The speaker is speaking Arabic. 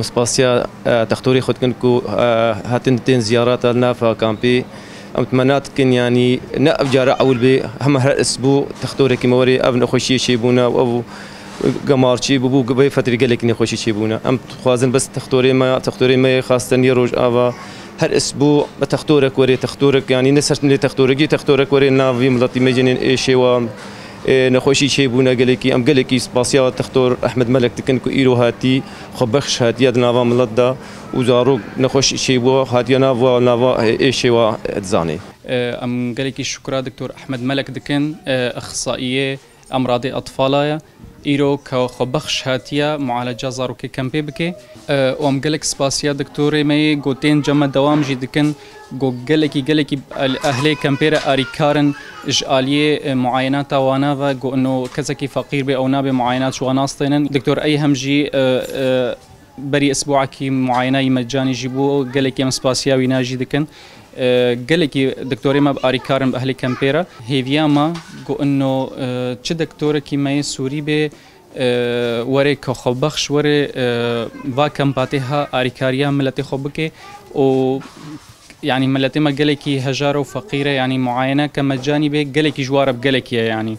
سپاسیا تختوری خود کنکو هاتن تین زیارات لنا فكامبي أتمنىت كن يعني نأجر أول به هم هالأسبوع تختوري كموري أبن خوشي شيبونا وأبو قمارشي ببو قبي فترة قالك إني خوشي شيبونا أم خوازن بس تختوري ما خاصة يروج أبا هالأسبوع بتختورك وري تختورك يعني نسرت لي تختورك وري نافي ملتي مجنين إيش و نخوشي شيبونا قالكي أم قالكي سباسيا تختور أحمد ملك تكنكو إيرو هاتي خبخش هاتي يد نافا ملدا وزارو نخوش شيبو هاتي نافا إيش و تزاني أم قالكي شكرا دكتور أحمد ملك دكن أخصائية أمراض أطفال إيرو كخبخش هاتيا معالجة زاروكي كامبي بكي وأم قالك سباسيا دكتوري ماي قوتين جمع دوام جيدكن قالكي أهلي كامبيرا أريكارن إجالية معاينات وانا وقو إنه كذا كي فقير بأونا بمعاينات شو ناصطينن دكتور أي همجي بري أسبوعكي معاينة مجاني جيبو قالكي أم سباسيا ويناجي دكن قالكي دكتوري ما بأريكارن بأهلي كامبيرا هيفياما قو إنه تش دكتوري كي ماي سوري ب وري كخبخش وري با كامباتها أريكاريا ملتي خبكي و يعني ملتي ما قالكي هجارة وفقيرة يعني معاينة كمجاني به قالكي جوارة بقالكي يعني